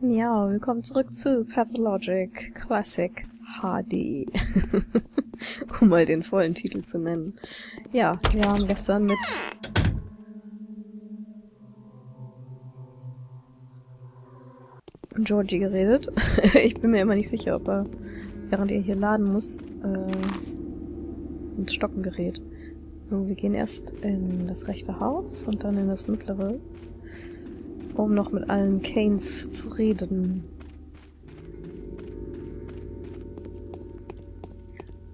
Ja, willkommen zurück zu Pathologic Classic HD. Um mal den vollen Titel zu nennen. Ja, wir haben gestern mit Georgie geredet. Ich bin mir immer nicht sicher, ob er, während er hier laden muss, ins Stocken gerät. So, wir gehen erst in das rechte Haus und dann in das mittlere, um noch mit allen Kanes zu reden.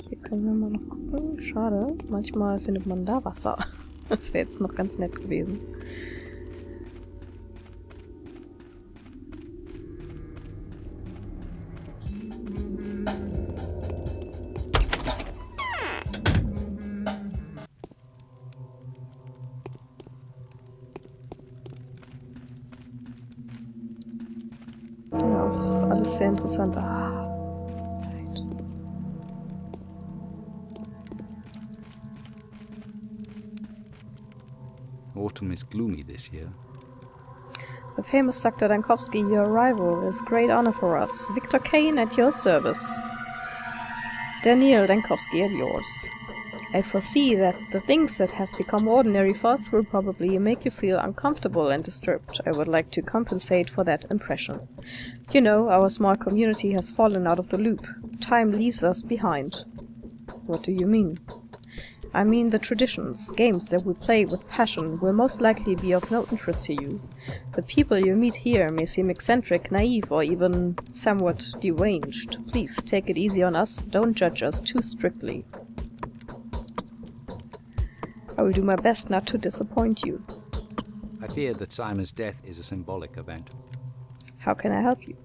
Hier können wir mal noch gucken. Schade, manchmal findet man da Wasser. Das wäre jetzt noch ganz nett gewesen. Ja, auch alles sehr interessant. Zeit. Autumn is gloomy this year. The famous Dr. Dankowski, your arrival is great honor for us. Victor Kane at your service. Daniel Dankowski at yours. I foresee that the things that have become ordinary for us will probably make you feel uncomfortable and disturbed. I would like to compensate for that impression. You know, our small community has fallen out of the loop. Time leaves us behind. What do you mean? I mean the traditions, games that we play with passion will most likely be of no interest to you. The people you meet here may seem eccentric, naive, or even somewhat deranged. Please take it easy on us, don't judge us too strictly. I will do my best not to disappoint you. I fear that Simon's death is a symbolic event. How can I help you?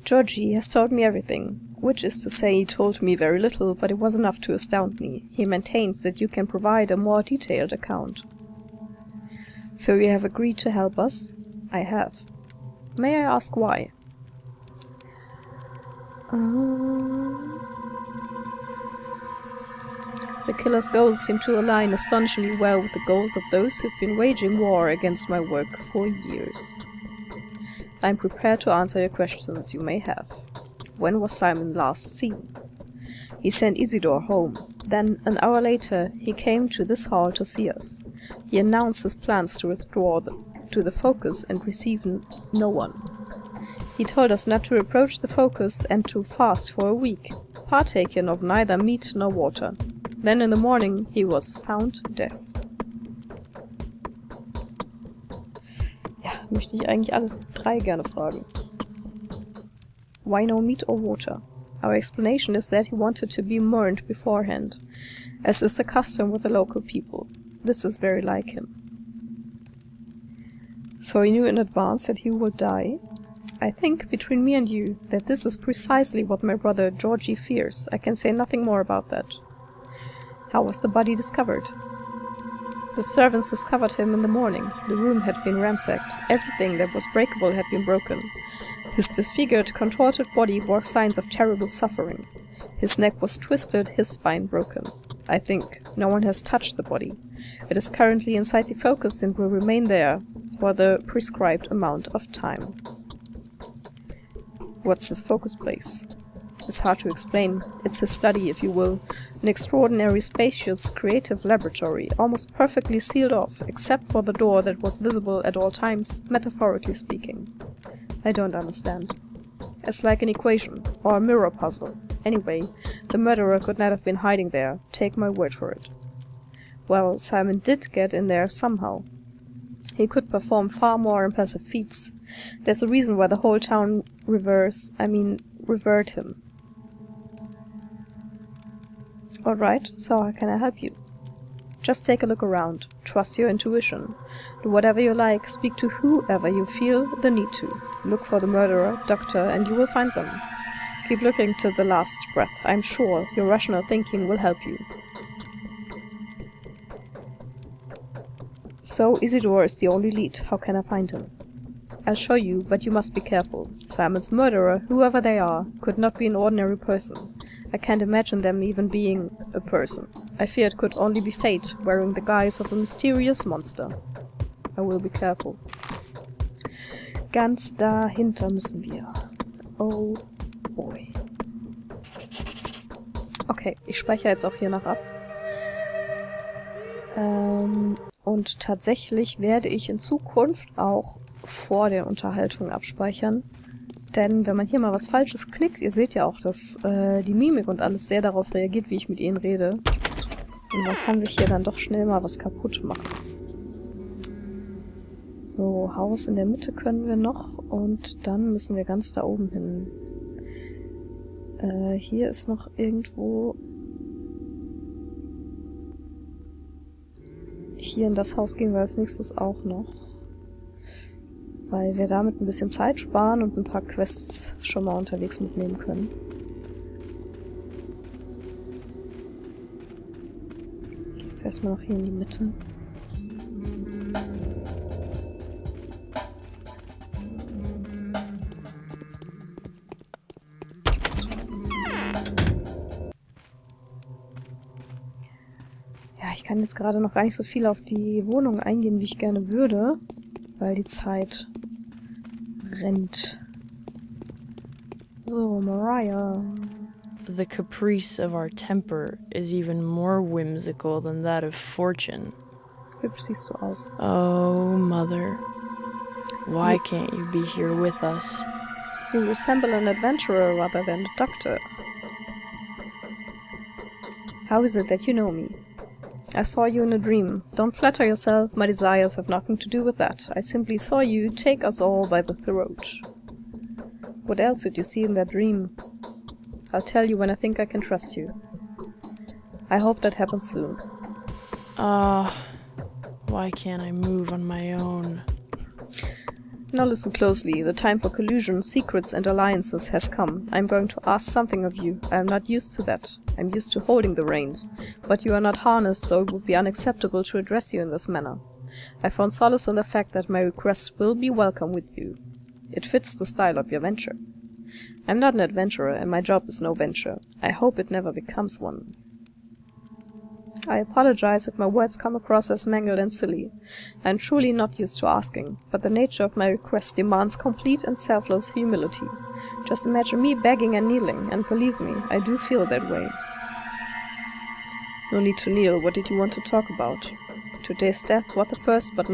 Georgie has told me everything, which is to say he told me very little, but it was enough to astound me. He maintains that you can provide a more detailed account. So you have agreed to help us? I have. May I ask why? The killer's goals seem to align astonishingly well with the goals of those who've been waging war against my work for years. I'm prepared to answer your questions you may have. When was Simon last seen? He sent Isidor home. Then, an hour later, he came to this hall to see us. He announced his plans to withdraw to the Focus and receive no one. He told us not to approach the Focus and to fast for a week, partaking of neither meat nor water. Then in the morning he was found dead. Ja, möchte ich eigentlich alles drei gerne fragen. Why no meat or water? Our explanation is that he wanted to be mourned beforehand, as is the custom with the local people. This is very like him. So he knew in advance that he would die? I think, between me and you, that this is precisely what my brother Georgie fears. I can say nothing more about that. How was the body discovered? The servants discovered him in the morning. The room had been ransacked. Everything that was breakable had been broken. His disfigured, contorted body bore signs of terrible suffering. His neck was twisted, his spine broken. I think no one has touched the body. It is currently inside the Focus and will remain there for the prescribed amount of time. What's this Focus place? It's hard to explain. It's his study, if you will. An extraordinary, spacious, creative laboratory, almost perfectly sealed off, except for the door that was visible at all times, metaphorically speaking. I don't understand. It's like an equation, or a mirror puzzle. Anyway, the murderer could not have been hiding there. Take my word for it. Well, Simon did get in there somehow. He could perform far more impressive feats. There's a reason why the whole town revert him. Alright, so how can I help you? Just take a look around. Trust your intuition. Do whatever you like, speak to whoever you feel the need to. Look for the murderer, doctor, and you will find them. Keep looking to the last breath. I'm sure your rational thinking will help you. So Isidor is the only lead. How can I find him? I'll show you, but you must be careful. Simon's murderer, whoever they are, could not be an ordinary person. I can't imagine them even being a person. I fear it could only be fate, wearing the guise of a mysterious monster. I will be careful. Ganz dahinter müssen wir. Oh boy. Okay, ich speichere jetzt auch hier noch ab. Und tatsächlich werde ich in Zukunft auch vor der Unterhaltung abspeichern. Denn wenn man hier mal was Falsches klickt, ihr seht ja auch, dass die Mimik und alles sehr darauf reagiert, wie ich mit ihnen rede. Und man kann sich hier dann doch schnell mal was kaputt machen. So, Haus in der Mitte können wir noch und dann müssen wir ganz da oben hin. Hier ist noch irgendwo... Hier in das Haus gehen wir als nächstes auch noch. Weil wir damit ein bisschen Zeit sparen und ein paar Quests schon mal unterwegs mitnehmen können. Jetzt erstmal noch hier in die Mitte. Ja, ich kann jetzt gerade noch gar nicht so viel auf die Wohnung eingehen, wie ich gerne würde, weil die Zeit rennt. So, Mariah. The caprice of our temper is even more whimsical than that of fortune. Hübsch siehst du aus. Oh, Mother, why can't you be here with us? You resemble an adventurer rather than a doctor. How is it that you know me? I saw you in a dream. Don't flatter yourself, my desires have nothing to do with that. I simply saw you take us all by the throat. What else did you see in that dream? I'll tell you when I think I can trust you. I hope that happens soon. Why can't I move on my own? Now listen closely. The time for collusion, secrets and alliances has come. I'm going to ask something of you. I am not used to that. I'm used to holding the reins. But you are not harnessed, so it would be unacceptable to address you in this manner. I found solace in the fact that my request will be welcome with you. It fits the style of your venture. I'm not an adventurer, and my job is no venture. I hope it never becomes one. I apologize if my words come across as mangled and silly. I'm truly not used to asking, but the nature of my request demands complete and selfless humility. Just imagine me begging and kneeling, and believe me, I do feel that way. No need to kneel. What did you want to talk about? Today's death was the first, but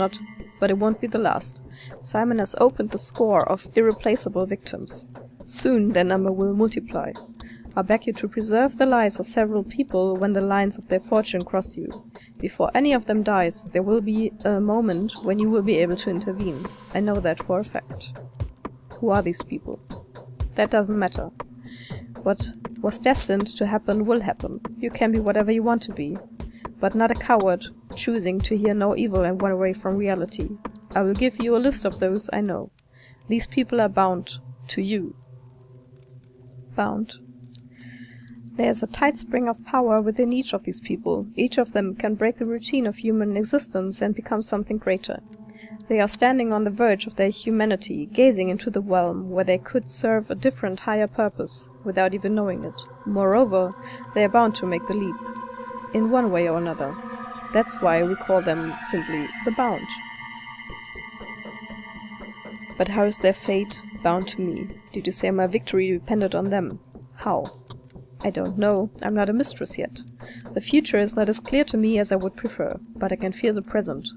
it won't be the last. Simon has opened the score of irreplaceable victims. Soon their number will multiply. I beg you to preserve the lives of several people when the lines of their fortune cross you. Before any of them dies, there will be a moment when you will be able to intervene. I know that for a fact. Who are these people? That doesn't matter. What was destined to happen will happen. You can be whatever you want to be, but not a coward, choosing to hear no evil and run away from reality. I will give you a list of those I know. These people are bound to you. Bound. There is a tight spring of power within each of these people. Each of them can break the routine of human existence and become something greater. They are standing on the verge of their humanity, gazing into the realm where they could serve a different, higher purpose, without even knowing it. Moreover, they are bound to make the leap, in one way or another. That's why we call them simply the Bound. But how is their fate bound to me? Did you say my victory depended on them? How? I don't know. I'm not a mistress yet. The future is not as clear to me as I would prefer, but I can feel the present.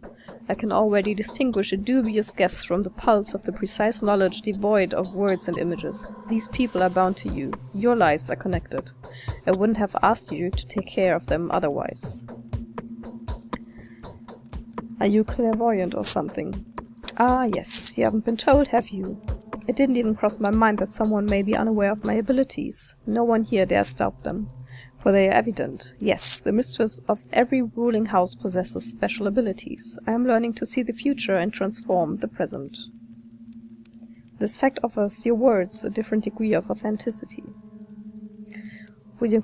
I can already distinguish a dubious guess from the pulse of the precise knowledge devoid of words and images. These people are bound to you. Your lives are connected. I wouldn't have asked you to take care of them otherwise. Are you clairvoyant or something? Ah, yes. You haven't been told, have you? It didn't even cross my mind that someone may be unaware of my abilities. No one here dares doubt them, for they are evident. Yes, the mistress of every ruling house possesses special abilities. I am learning to see the future and transform the present. This fact offers your words a different degree of authenticity. Will you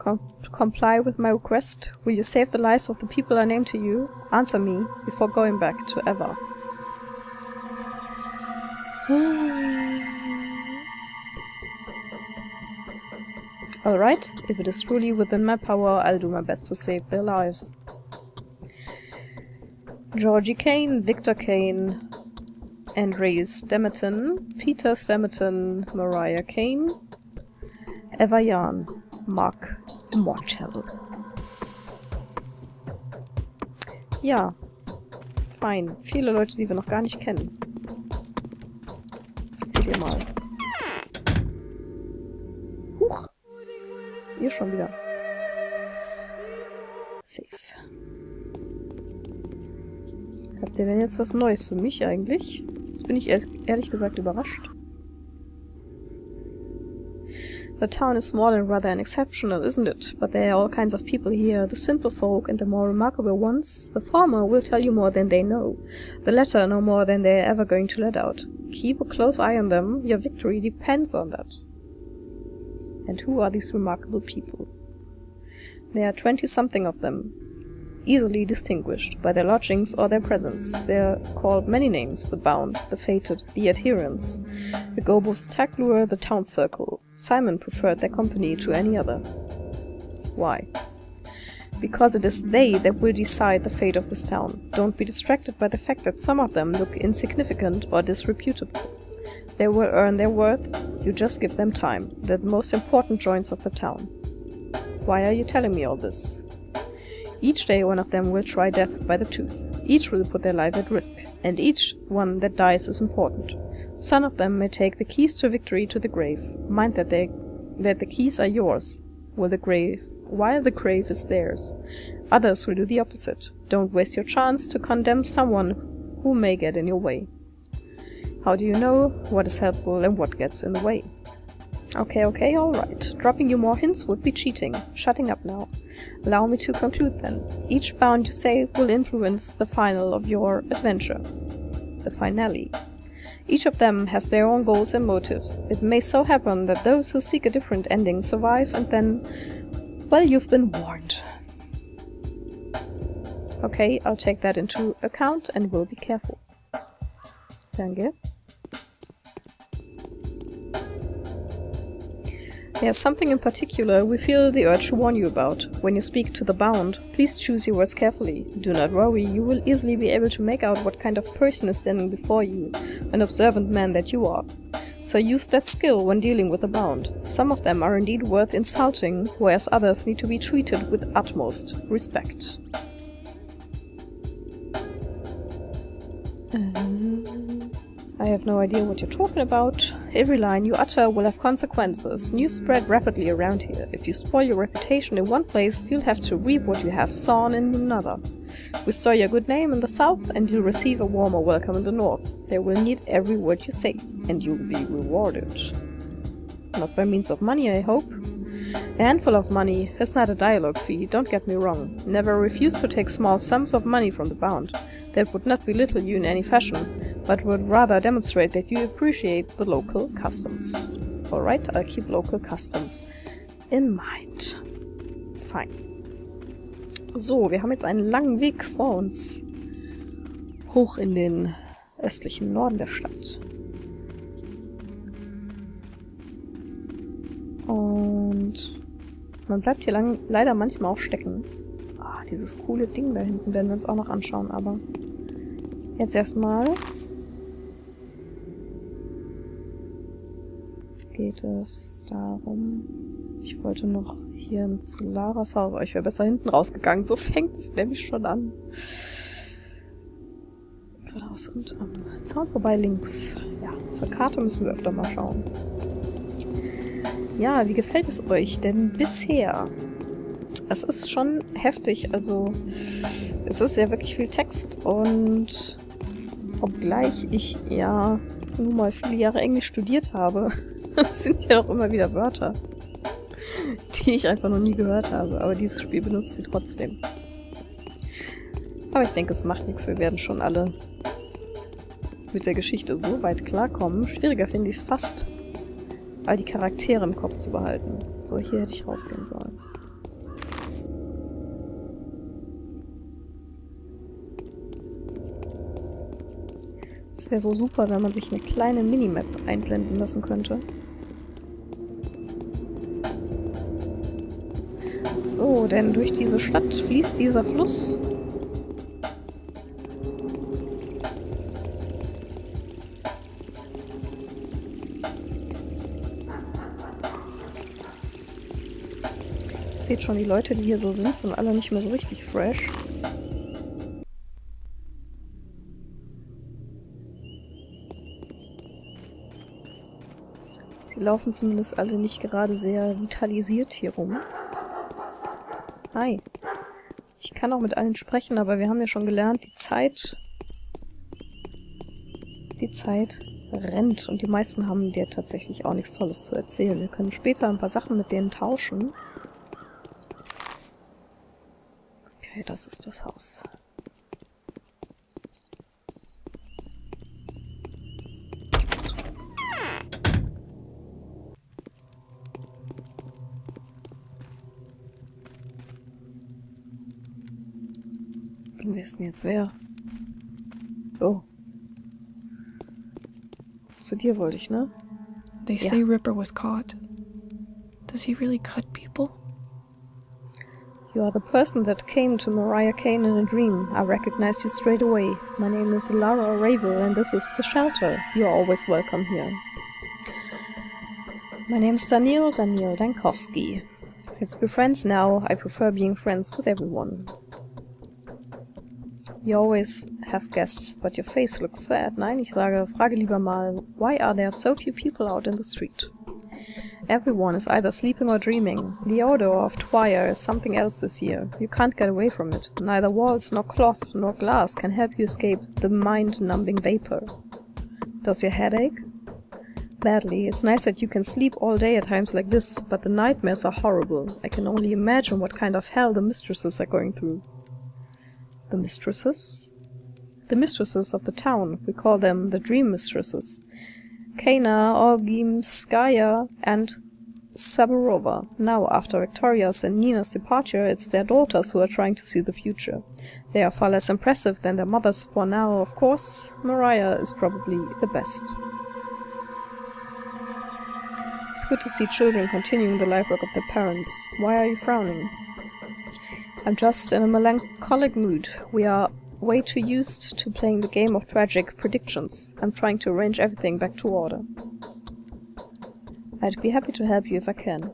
comply with my request? Will you save the lives of the people I name to you? Answer me before going back to Eva. Alright, if it is truly within my power, I'll do my best to save their lives. Georgie Kane, Victor Kane, Andre Stammerton, Peter Stammerton, Mariah Kane, Eva Jan, Mark Mortel. Ja, fein. Viele Leute, die wir noch gar nicht kennen. Seht ihr mal. Huch. Ihr schon wieder. Safe. Habt ihr denn jetzt was Neues für mich eigentlich? Jetzt bin ich ehrlich gesagt überrascht. The town is small and rather unexceptional, isn't it? But there are all kinds of people here, the simple folk and the more remarkable ones. The former will tell you more than they know. The latter know more than they are ever going to let out. Keep a close eye on them. Your victory depends on that. And who are these remarkable people? There are 20-something of them, easily distinguished by their lodgings or their presence. They are called many names: the bound, the fated, the adherents, the Gobus-Taglur, the town circle. Simon preferred their company to any other. Why? Because it is they that will decide the fate of this town. Don't be distracted by the fact that some of them look insignificant or disreputable. They will earn their worth, you just give them time. They're the most important joints of the town. Why are you telling me all this? Each day one of them will try death by the tooth. Each will put their life at risk, and each one that dies is important. Some of them may take the keys to victory to the grave. Mind that the keys are yours, while the grave is theirs. Others will do the opposite. Don't waste your chance to condemn someone who may get in your way. How do you know what is helpful and what gets in the way? Okay, alright. Dropping you more hints would be cheating. Shutting up now. Allow me to conclude then. Each bound you say will influence the final of your adventure. The finale. Each of them has their own goals and motives. It may so happen that those who seek a different ending survive, and then, well, you've been warned. Okay, I'll take that into account and will be careful. Danke. There's something in particular we feel the urge to warn you about. When you speak to the bound, please choose your words carefully. Do not worry, you will easily be able to make out what kind of person is standing before you, an observant man that you are. So use that skill when dealing with the bound. Some of them are indeed worth insulting, whereas others need to be treated with utmost respect. I have no idea what you're talking about. Every line you utter will have consequences. News spread rapidly around here. If you spoil your reputation in one place, you'll have to reap what you have sown in another. Restore your good name in the south, and you'll receive a warmer welcome in the north. They will need every word you say, and you'll be rewarded. Not by means of money, I hope. A handful of money is not a dialogue fee, don't get me wrong. Never refuse to take small sums of money from the bound. That would not belittle you in any fashion, but would rather demonstrate that you appreciate the local customs. Alright, I'll keep local customs in mind. Fine. So, wir haben jetzt einen langen Weg vor uns. Hoch in den östlichen Norden der Stadt. Und man bleibt hier leider manchmal auch stecken. Ah, dieses coole Ding da hinten werden wir uns auch noch anschauen, aber jetzt erstmal geht es darum, ich wollte noch hier zu Laras Haus, aber ich wäre besser hinten rausgegangen, so fängt es nämlich schon an. Geradeaus und am Zaun vorbei links. Ja, zur Karte müssen wir öfter mal schauen. Ja, wie gefällt es euch denn bisher? Es ist schon heftig, also es ist ja wirklich viel Text und obgleich ich ja nun mal viele Jahre Englisch studiert habe, sind ja doch immer wieder Wörter, die ich einfach noch nie gehört habe, aber dieses Spiel benutzt sie trotzdem. Aber ich denke, es macht nichts, wir werden schon alle mit der Geschichte so weit klarkommen. Schwieriger finde ich es fast, all die Charaktere im Kopf zu behalten. So, hier hätte ich rausgehen sollen. Es wäre so super, wenn man sich eine kleine Minimap einblenden lassen könnte. So, denn durch diese Stadt fließt dieser Fluss. seht schon, die Leute, die hier so sind alle nicht mehr so richtig fresh. Sie laufen zumindest alle nicht gerade sehr vitalisiert hier rum. Hi. Ich kann auch mit allen sprechen, aber wir haben ja schon gelernt, die Zeit rennt und die meisten haben dir tatsächlich auch nichts Tolles zu erzählen. Wir können später ein paar Sachen mit denen tauschen. Okay, das ist das Haus. Wer ist denn jetzt wer? Oh. Zu dir wollte ich, ne? They say Ripper was caught. Does he really cut people? You are the person that came to Mariah Kane in a dream. I recognized you straight away. My name is Lara Ravel and this is the shelter. You are always welcome here. My name is Daniel Dankowski. Let's be friends now. I prefer being friends with everyone. You always have guests, but your face looks sad. Nein, ich frage lieber mal, why are there so few people out in the street? Everyone is either sleeping or dreaming. The odor of twire is something else this year. You can't get away from it. Neither walls, nor cloth, nor glass can help you escape the mind-numbing vapor. Does your head ache? Badly. It's nice that you can sleep all day at times like this, but the nightmares are horrible. I can only imagine what kind of hell the mistresses are going through. The mistresses? The mistresses of the town. We call them the dream mistresses. Kana, Olgimskaya, and Saburova. Now, after Victoria's and Nina's departure, it's their daughters who are trying to see the future. They are far less impressive than their mothers for now, of course. Mariah is probably the best. It's good to see children continuing the life work of their parents. Why are you frowning? I'm just in a melancholic mood. We are way too used to playing the game of tragic predictions. I'm trying to arrange everything back to order. I'd be happy to help you if I can.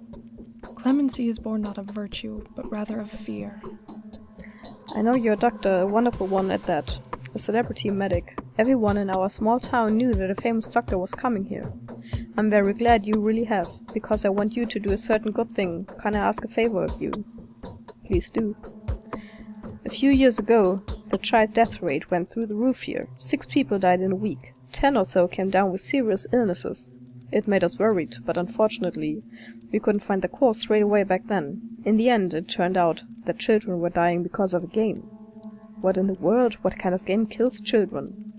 Clemency is born not of virtue, but rather of fear. I know you're a doctor, a wonderful one at that. A celebrity medic. Everyone in our small town knew that a famous doctor was coming here. I'm very glad you really have, because I want you to do a certain good thing. Can I ask a favor of you? Please do. A few years ago, the child death rate went through the roof here. 6 people died in a week. 10 or so came down with serious illnesses. It made us worried, but unfortunately, we couldn't find the cause straight away back then. In the end, it turned out that children were dying because of a game. What in the world? What kind of game kills children?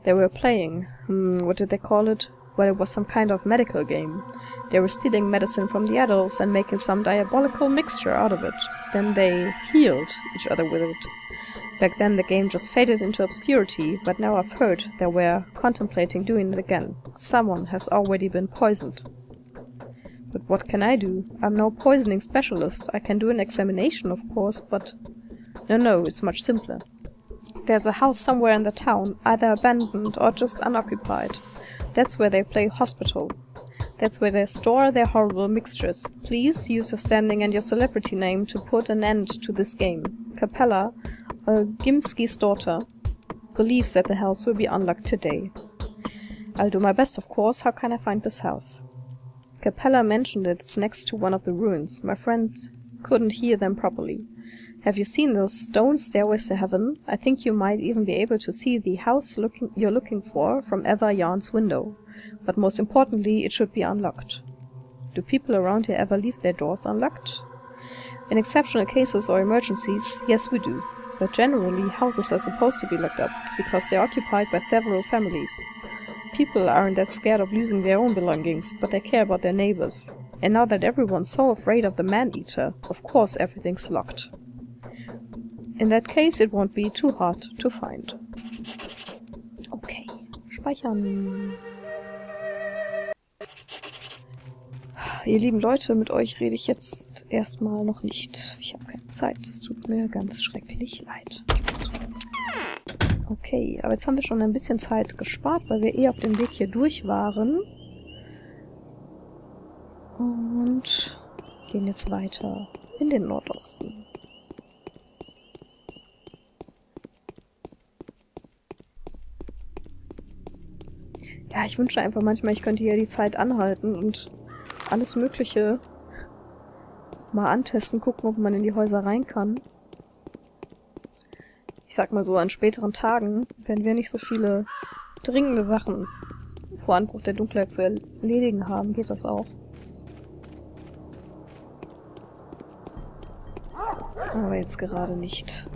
They were playing. What did they call it? Well, it was some kind of medical game. They were stealing medicine from the adults and making some diabolical mixture out of it. Then they healed each other with it. Back then the game just faded into obscurity, but now I've heard they were contemplating doing it again. Someone has already been poisoned. But what can I do? I'm no poisoning specialist. I can do an examination, of course, but... No, it's much simpler. There's a house somewhere in the town, either abandoned or just unoccupied. That's where they play hospital. That's where they store their horrible mixtures. Please use your standing and your celebrity name to put an end to this game. Capella, Gimski's daughter, believes that the house will be unlocked today. I'll do my best, of course. How can I find this house? Capella mentioned it's next to one of the ruins. My friend couldn't hear them properly. Have you seen those stone stairways to heaven? I think you might even be able to see the house you're looking for from Eva Yarn's window. But most importantly, it should be unlocked. Do people around here ever leave their doors unlocked? In exceptional cases or emergencies, yes we do. But generally, houses are supposed to be locked up, because they're occupied by several families. People aren't that scared of losing their own belongings, but they care about their neighbors. And now that everyone's so afraid of the man-eater, of course everything's locked. In that case, it won't be too hard to find. Okay, speichern. Ihr lieben Leute, mit euch rede ich jetzt erstmal noch nicht. Ich habe keine Zeit, es tut mir ganz schrecklich leid. Okay, aber jetzt haben wir schon ein bisschen Zeit gespart, weil wir eh auf dem Weg hier durch waren. Und Gehen jetzt weiter in den Nordosten. Ja, ich wünsche einfach manchmal, ich könnte hier die Zeit anhalten und alles Mögliche mal antesten, gucken, ob man in die Häuser rein kann. Ich sag mal so, an späteren Tagen, wenn wir nicht so viele dringende Sachen vor Anbruch der Dunkelheit zu erledigen haben, geht das auch. Aber jetzt gerade nicht.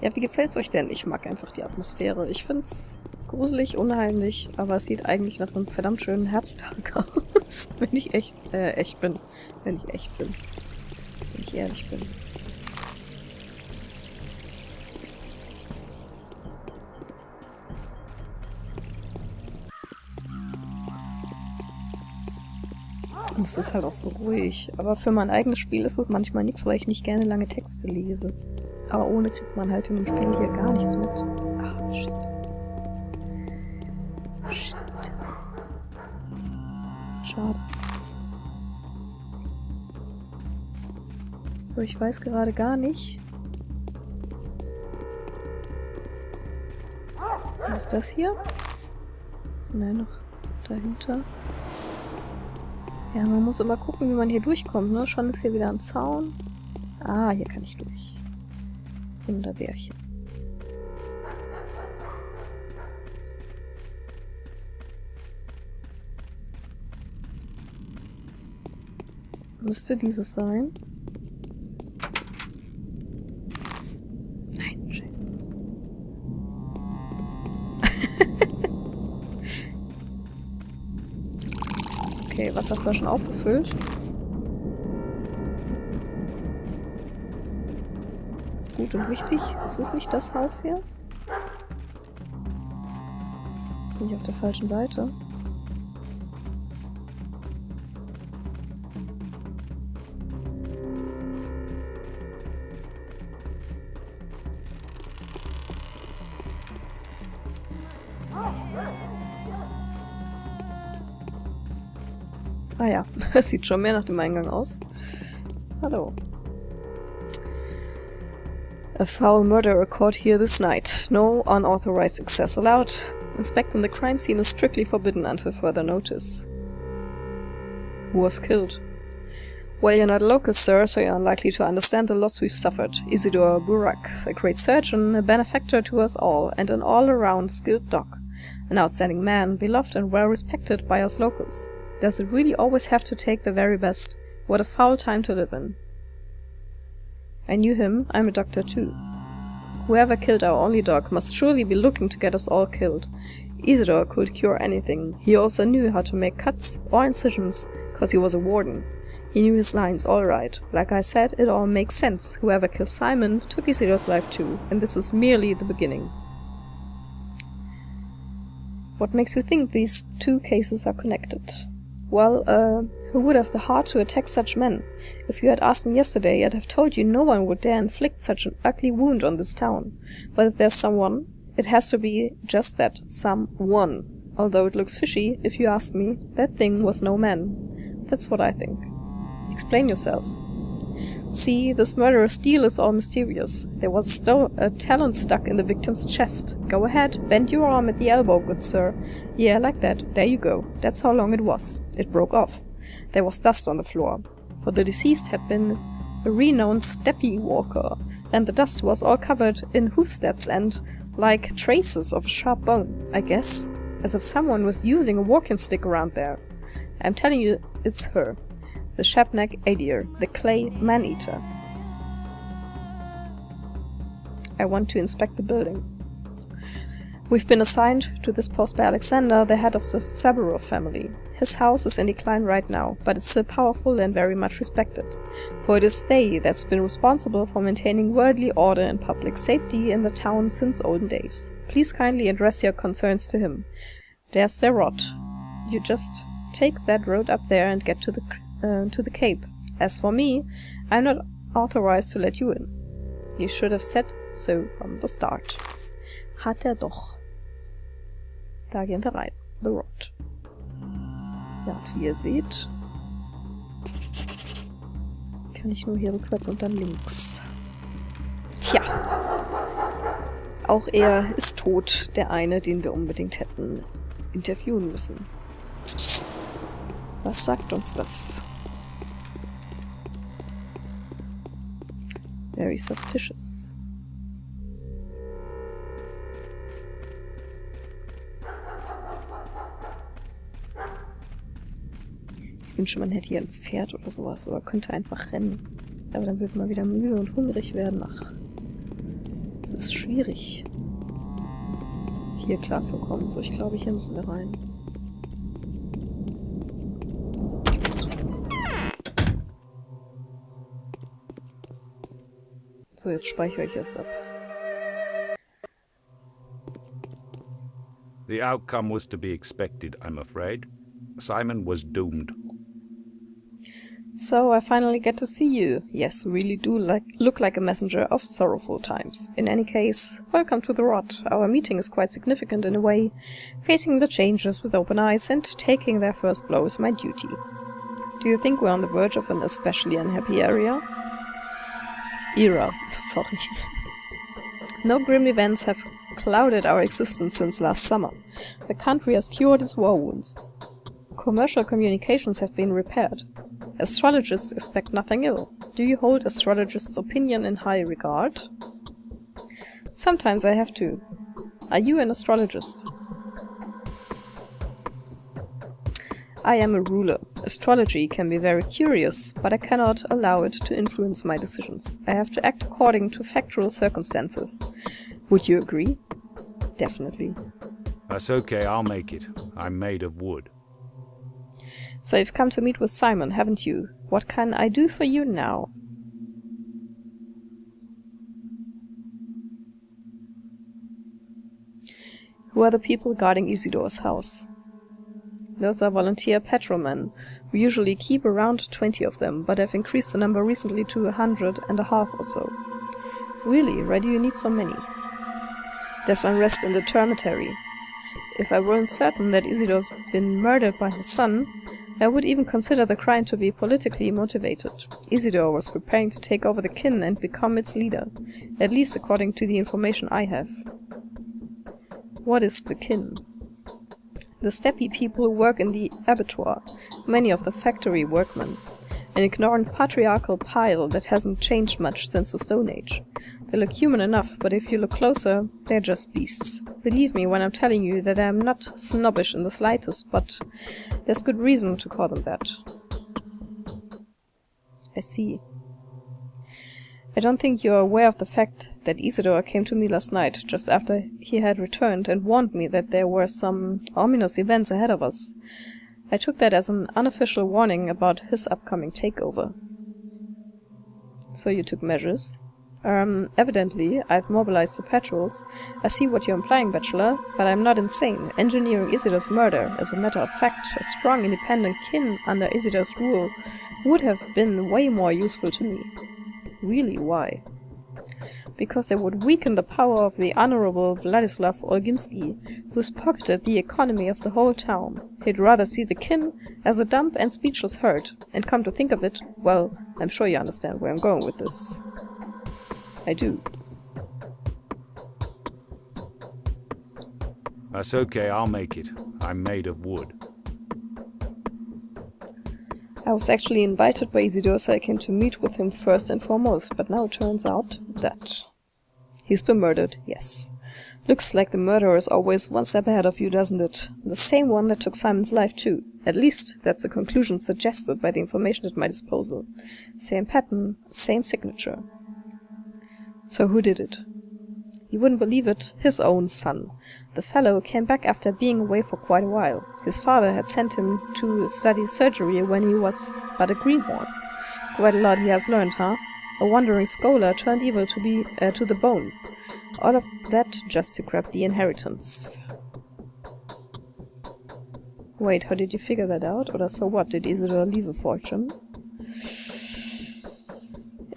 Ja, wie gefällt's euch denn? Ich mag einfach die Atmosphäre. Ich find's gruselig, unheimlich, aber es sieht eigentlich nach einem verdammt schönen Herbsttag aus. Wenn ich echt bin. Wenn ich ehrlich bin. Und es ist halt auch so ruhig. Aber für mein eigenes Spiel ist es manchmal nichts, weil ich nicht gerne lange Texte lese. Aber ohne kriegt man halt in dem Spiel hier gar nichts mit. Ah, shit. Shit. Schade. So, ich weiß gerade gar nicht. Was ist das hier? Nein, noch dahinter. Ja, man muss immer gucken, wie man hier durchkommt, ne? Schon ist hier wieder ein Zaun. Ah, hier kann ich durch. Wunderbärchen. Müsste dieses sein? Nein, scheiße. Okay, Wasserflaschen aufgefüllt. Ist gut und wichtig. Ist es nicht das Haus hier? Bin ich auf der falschen Seite? Ah ja, es sieht schon mehr nach dem Eingang aus. Hallo. A foul murder occurred here this night. No unauthorized access allowed. Inspecting the crime scene is strictly forbidden until further notice. Who was killed? Well, you're not a local, sir, so you're unlikely to understand the loss we've suffered. Isidor Burakhs, a great surgeon, a benefactor to us all, and an all-around skilled doc. An outstanding man, beloved and well-respected by us locals. Does it really always have to take the very best? What a foul time to live in. I knew him, I'm a doctor too. Whoever killed our only dog must surely be looking to get us all killed. Isidor could cure anything. He also knew how to make cuts or incisions, cause he was a warden. He knew his lines all right. Like I said, it all makes sense. Whoever killed Simon took Isidor's life too, and this is merely the beginning. What makes you think these two cases are connected? Well, who would have the heart to attack such men? If you had asked me yesterday, I'd have told you no one would dare inflict such an ugly wound on this town. But if there's someone, it has to be just that, someone. Although it looks fishy, if you ask me, that thing was no man. That's what I think. Explain yourself. See, this murderous deal is all mysterious. There was a talon stuck in the victim's chest. Go ahead, bend your arm at the elbow, good sir. Yeah, like that. There you go. That's how long it was. It broke off. There was dust on the floor. For the deceased had been a renowned steppe walker, and the dust was all covered in hoof steps and like traces of a sharp bone, I guess. As if someone was using a walking stick around there. I'm telling you, it's her. The Shapnak Adir, the clay man-eater. I want to inspect the building. We've been assigned to this post by Alexander, the head of the Saburov family. His house is in decline right now, but it's still powerful and very much respected. For it is they that's been responsible for maintaining worldly order and public safety in the town since olden days. Please kindly address your concerns to him. There's their rot. You just take that road up there and get to the Cape. As for me, I'm not authorized to let you in. You should have said so from the start. Hat er doch. Da gehen wir rein. The Rot. Ja, und wie ihr seht, kann ich nur hier rückwärts und dann links. Tja. Auch er ist tot, der eine, den wir unbedingt hätten interviewen müssen. Was sagt uns das? Very suspicious. Ich wünsche, man hätte hier ein Pferd oder sowas, oder könnte einfach rennen. Aber dann wird man wieder müde und hungrig werden. Ach, es ist schwierig, hier klarzukommen. So, ich glaube, hier müssen wir rein. So, jetzt speichere ich erst ab. The outcome was to be expected, I'm afraid. Simon was doomed. So, I finally get to see you. Yes, you really do look like a messenger of sorrowful times. In any case, welcome to the Rot. Our meeting is quite significant in a way. Facing the changes with open eyes and taking their first blow is my duty. Do you think we're on the verge of an especially unhappy era? Sorry. No grim events have clouded our existence since last summer. The country has cured its war wounds. Commercial communications have been repaired. Astrologists expect nothing ill. Do you hold astrologists' opinion in high regard? Sometimes I have to. Are you an astrologist? I am a ruler. Astrology can be very curious, but I cannot allow it to influence my decisions. I have to act according to factual circumstances. Would you agree? Definitely. That's okay, I'll make it. I'm made of wood. So you've come to meet with Simon, haven't you? What can I do for you now? Who are the people guarding Isidor's house? Those are volunteer patrolmen. We usually keep around 20 of them, but have increased the number recently to 150 or so. Really, why do you need so many? There's unrest in the termitary. If I weren't certain that Isidor's been murdered by his son, I would even consider the crime to be politically motivated. Isidor was preparing to take over the kin and become its leader, at least according to the information I have. What is the kin? The steppe people who work in the abattoir, many of the factory workmen. An ignorant patriarchal pile that hasn't changed much since the Stone Age. They look human enough, but if you look closer, they're just beasts. Believe me when I'm telling you that I'm not snobbish in the slightest, but there's good reason to call them that. I see. I don't think you're aware of the fact that Isidor came to me last night, just after he had returned, and warned me that there were some ominous events ahead of us. I took that as an unofficial warning about his upcoming takeover. So you took measures? Evidently, I've mobilized the patrols. I see what you're implying, Bachelor, but I'm not insane. Engineering Isidor's murder, as a matter of fact, a strong independent kin under Isidor's rule, would have been way more useful to me. Really, why? Because they would weaken the power of the Honorable Vladislav Olgimsky, who's pocketed the economy of the whole town. He'd rather see the kin as a dumb and speechless herd, and come to think of it, well, I'm sure you understand where I'm going with this. I do. That's okay, I'll make it. I'm made of wood. I was actually invited by Isidor, so I came to meet with him first and foremost, but now it turns out that he's been murdered, yes. Looks like the murderer is always one step ahead of you, doesn't it? The same one that took Simon's life too. At least, that's the conclusion suggested by the information at my disposal. Same pattern, same signature. So who did it? You wouldn't believe it, his own son. The fellow came back after being away for quite a while. His father had sent him to study surgery when he was but a greenhorn. Quite a lot he has learned, huh? A wandering scholar turned evil to the bone. All of that just to grab the inheritance. Wait, how did you figure that out? Or so what, did Isidor leave a fortune?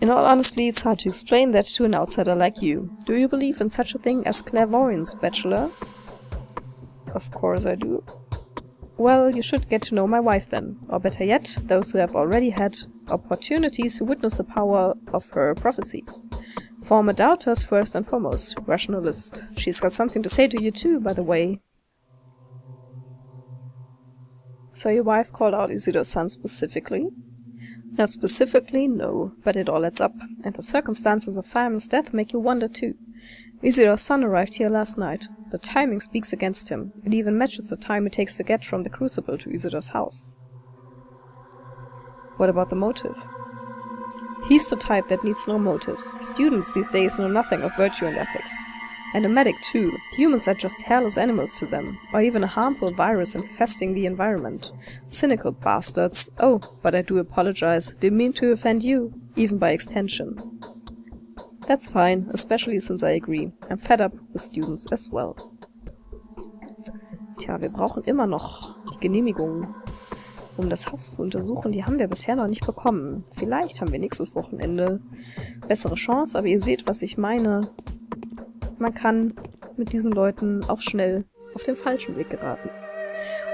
In all honesty, it's hard to explain that to an outsider like you. Do you believe in such a thing as clairvoyance, Bachelor? Of course I do. Well, you should get to know my wife then. Or better yet, those who have already had opportunities to witness the power of her prophecies. Former doubters first and foremost. Rationalist. She's got something to say to you too, by the way. So your wife called out Isidor's son specifically? Not specifically, no, but it all adds up, and the circumstances of Simon's death make you wonder too. Isidor's son arrived here last night. The timing speaks against him. It even matches the time it takes to get from the Crucible to Isidor's house. What about the motive? He's the type that needs no motives. Students these days know nothing of virtue and ethics. And a medic too. Humans are just hairless animals to them, or even a harmful virus infesting the environment. Cynical bastards. Oh, but I do apologize. Didn't mean to offend you, even by extension. That's fine, especially since I agree. I'm fed up with students as well. Tja, wir brauchen immer noch die Genehmigung, um das Haus zu untersuchen. Die haben wir bisher noch nicht bekommen. Vielleicht haben wir nächstes Wochenende bessere Chance, aber ihr seht, was ich meine. Man kann mit diesen Leuten auch schnell auf den falschen Weg geraten.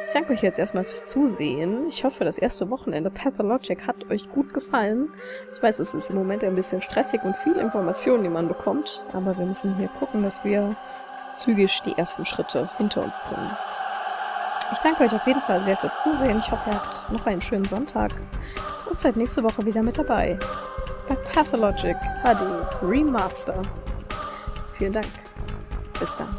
Ich danke euch jetzt erstmal fürs Zusehen. Ich hoffe, das erste Wochenende Pathologic hat euch gut gefallen. Ich weiß, es ist im Moment ein bisschen stressig und viel Informationen, die man bekommt, aber wir müssen hier gucken, dass wir zügig die ersten Schritte hinter uns bringen. Ich danke euch auf jeden Fall sehr fürs Zusehen. Ich hoffe, ihr habt noch einen schönen Sonntag und seid nächste Woche wieder mit dabei bei Pathologic HD Remaster. Vielen Dank. Bis dann.